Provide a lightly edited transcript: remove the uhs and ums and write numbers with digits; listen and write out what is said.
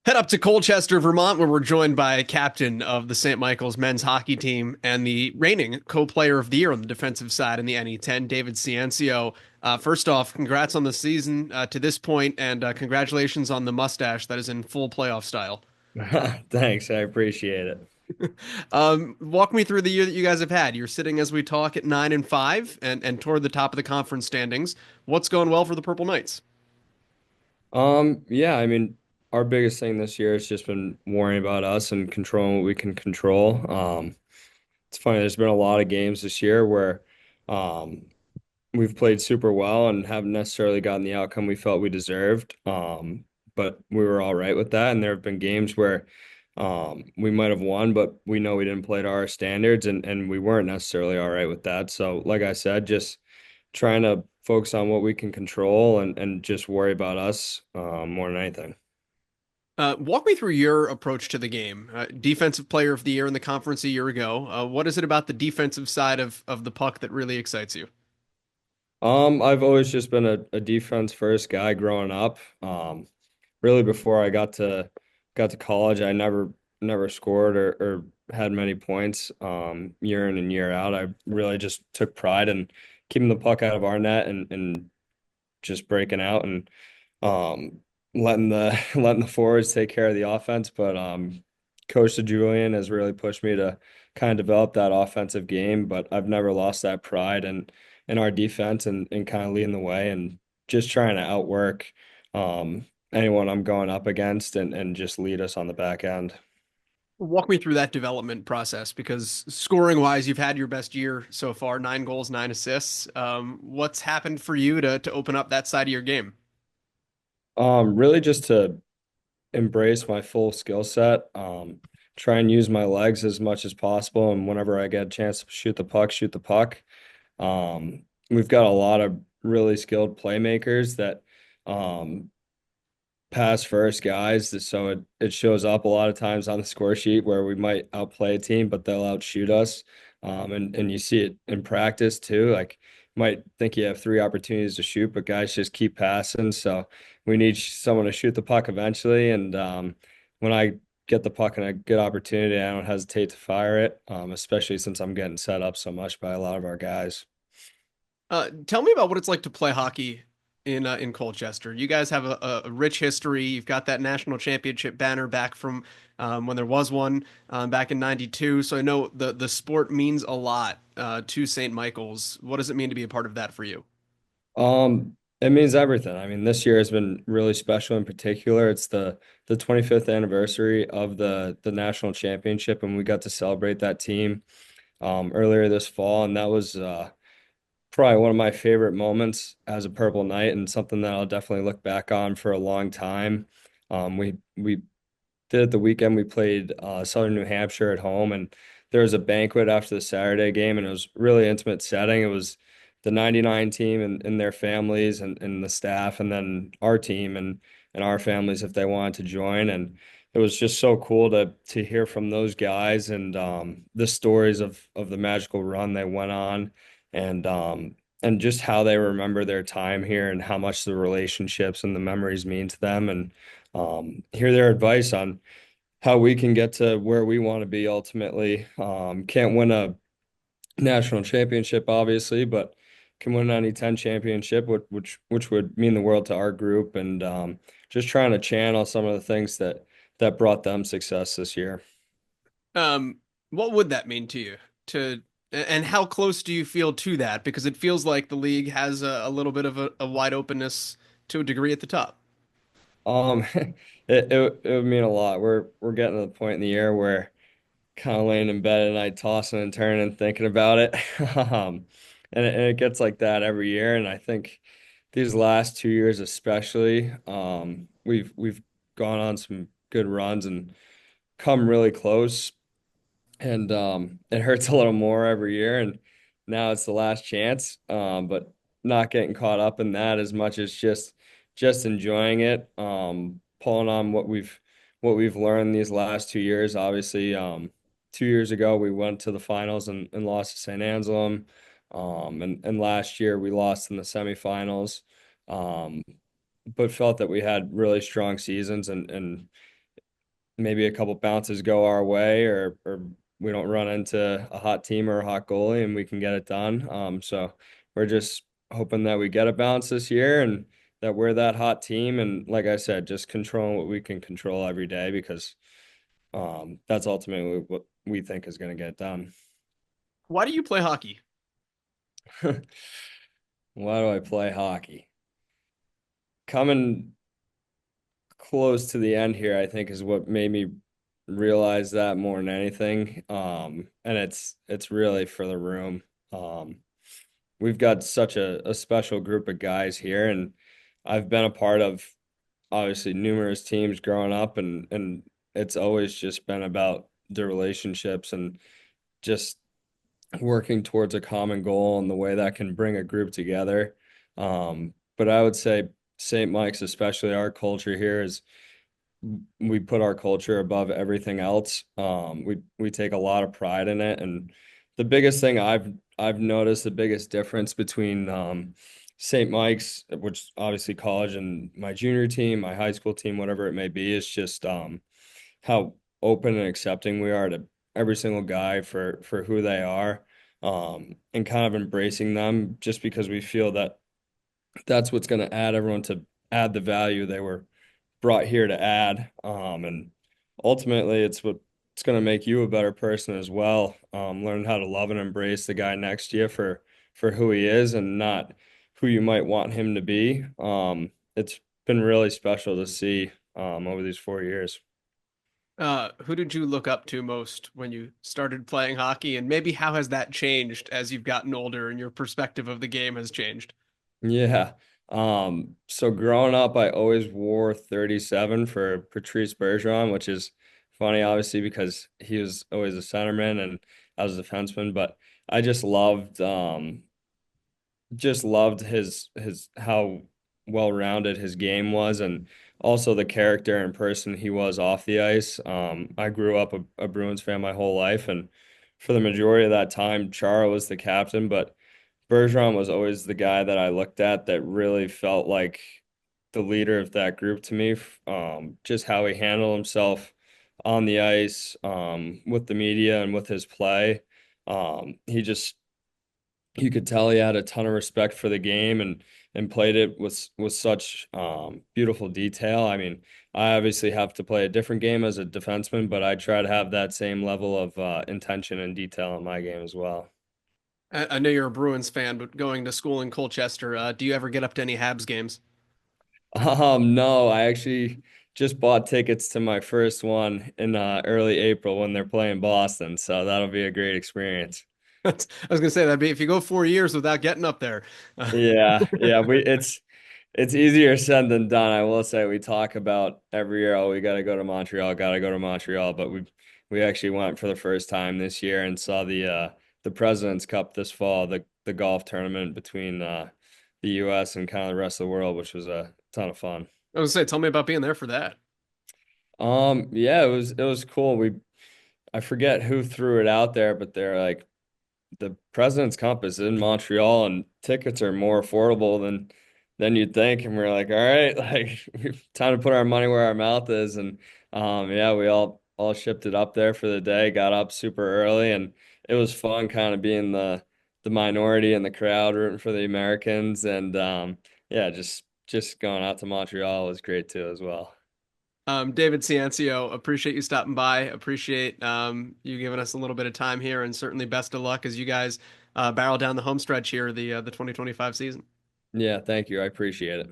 Head up to Colchester, Vermont, where we're joined by a captain of the St. Michael's men's hockey team and the reigning co-player of the year on the defensive side in the NE10, David Ciancio. First off, congrats on the season to this point, and congratulations on the mustache that is in full playoff style. Thanks, I appreciate it. Walk me through the year that you guys have had. You're sitting as we talk at 9-5 and toward the top of the conference standings. What's going well for the Purple Knights? Yeah, I mean, our biggest thing this year has just been worrying about us and controlling what we can control. It's funny, there's been a lot of games this year where um, we've played super well and haven't necessarily gotten the outcome we felt we deserved. But we were all right with that. And there have been games where we might have won, but we know we didn't play to our standards and we weren't necessarily all right with that. So, like I said, just trying to focus on what we can control and just worry about us more than anything. Walk me through your approach to the game. Defensive player of the year in the conference a year ago. What is it about the defensive side of the puck that really excites you? I've always just been a defense first guy growing up. Really before I got to college, I never scored or had many points year in and year out. I really just took pride in keeping the puck out of our net and just breaking out and um, letting the letting the forwards take care of the offense. But Coach Julian has really pushed me to kind of develop that offensive game. But I've never lost that pride in our defense and kind of leading the way and just trying to outwork anyone I'm going up against and just lead us on the back end. Walk me through that development process because scoring wise, you've had your best year so far, 9 goals, 9 assists. What's happened for you to open up that side of your game? Really just to embrace my full skill set. Try and use my legs as much as possible, and whenever I get a chance to shoot the puck, shoot the puck. We've got a lot of really skilled playmakers that um, pass first guys, so it shows up a lot of times on the score sheet where we might outplay a team, but they'll outshoot us. And you see it in practice too. Like might think you have three opportunities to shoot, but guys just keep passing. So we need someone to shoot the puck eventually. And when I get the puck and a good opportunity, I don't hesitate to fire it, especially since I'm getting set up so much by a lot of our guys. Tell me about what it's like to play hockey in Colchester. You guys have a rich history. You've got that national championship banner back from when there was one back in '92. So I know the sport means a lot to St. Michael's. What does it mean to be a part of that for you? It means everything. I mean, this year has been really special in particular. It's the 25th anniversary of the national championship, and we got to celebrate that team earlier this fall, and that was probably one of my favorite moments as a Purple Knight, and something that I'll definitely look back on for a long time. We did it the weekend we played Southern New Hampshire at home, and there was a banquet after the Saturday game, and it was really intimate setting. It was the 99 team and their families and the staff, and then our team and our families if they wanted to join. And it was just so cool to hear from those guys and the stories of the magical run they went on and just how they remember their time here and how much the relationships and the memories mean to them and hear their advice on how we can get to where we want to be ultimately. Can't win a national championship, obviously, but can win an NE10 championship, which would mean the world to our group, and just trying to channel some of the things that brought them success this year. What would that mean to you? And how close do you feel to that? Because it feels like the league has a little bit of a wide openness to a degree at the top. It would mean a lot. We're getting to the point in the year where kind of laying in bed at night, tossing and turning, thinking about it. And it gets like that every year. And I think these last 2 years, especially, we've gone on some good runs and come really close. And it hurts a little more every year. And now it's the last chance. But not getting caught up in that as much as just enjoying it. Pulling on what we've learned these last 2 years. Obviously, 2 years ago we went to the finals and lost to St. Anselm. And last year we lost in the semifinals. But felt that we had really strong seasons and maybe a couple bounces go our way, or we don't run into a hot team or a hot goalie and we can get it done. So we're just hoping that we get a bounce this year and that we're that hot team. And like I said, just controlling what we can control every day because that's ultimately what we think is going to get done. Why do you play hockey? Why do I play hockey? Coming close to the end here, I think is what made me realize that more than anything. And it's really for the room. Um, we've got such a special group of guys here, and I've been a part of obviously numerous teams growing up, and it's always just been about the relationships and just working towards a common goal and the way that can bring a group together. But I would say St. Mike's, especially our culture here, is we put our culture above everything else. We take a lot of pride in it, and the biggest thing I've noticed, the biggest difference between St. Mike's, which obviously college, and my junior team, my high school team, whatever it may be, is just how open and accepting we are to every single guy for who they are, and kind of embracing them just because we feel that that's what's going to add everyone to add the value they were brought here to add. And ultimately, it's going to make you a better person as well. Learn how to love and embrace the guy next to you for who he is and not who you might want him to be. It's been really special to see over these 4 years. Who did you look up to most when you started playing hockey, and maybe how has that changed as you've gotten older and your perspective of the game has changed? Yeah. So growing up, I always wore 37 for Patrice Bergeron, which is funny, obviously, because he was always a centerman and I was a defenseman, but I just loved his how well-rounded his game was and also the character and person he was off the ice. I grew up a Bruins fan my whole life, and for the majority of that time, Chara was the captain, but Bergeron was always the guy that I looked at that really felt like the leader of that group to me. Just how he handled himself on the ice, with the media and with his play. He just you could tell he had a ton of respect for the game and played it with such beautiful detail. I mean, I obviously have to play a different game as a defenseman, but I try to have that same level of intention and detail in my game as well. I know you're a Bruins fan, but going to school in Colchester, do you ever get up to any Habs games? No, I actually just bought tickets to my first one in early April when they're playing Boston, so that'll be a great experience. I was gonna say that'd be if you go 4 years without getting up there. Yeah, yeah, it's easier said than done. I will say we talk about every year, oh, we got to go to Montreal, got to go to Montreal, but we actually went for the first time this year and saw the President's Cup this fall, the golf tournament between the US and kind of the rest of the world, which was a ton of fun. I was gonna say, tell me about being there for that. Yeah, it was cool. I forget who threw it out there, but they're like the President's Cup is in Montreal and tickets are more affordable than you'd think. And we're like, all right, like time to put our money where our mouth is. And yeah, we all shipped it up there for the day, got up super early, and it was fun kind of being the minority in the crowd rooting for the Americans. And yeah, just going out to Montreal was great too as well. David Ciancio, appreciate you stopping by. Appreciate you giving us a little bit of time here, and certainly best of luck as you guys barrel down the home stretch here, the 2025 season. Yeah, thank you. I appreciate it.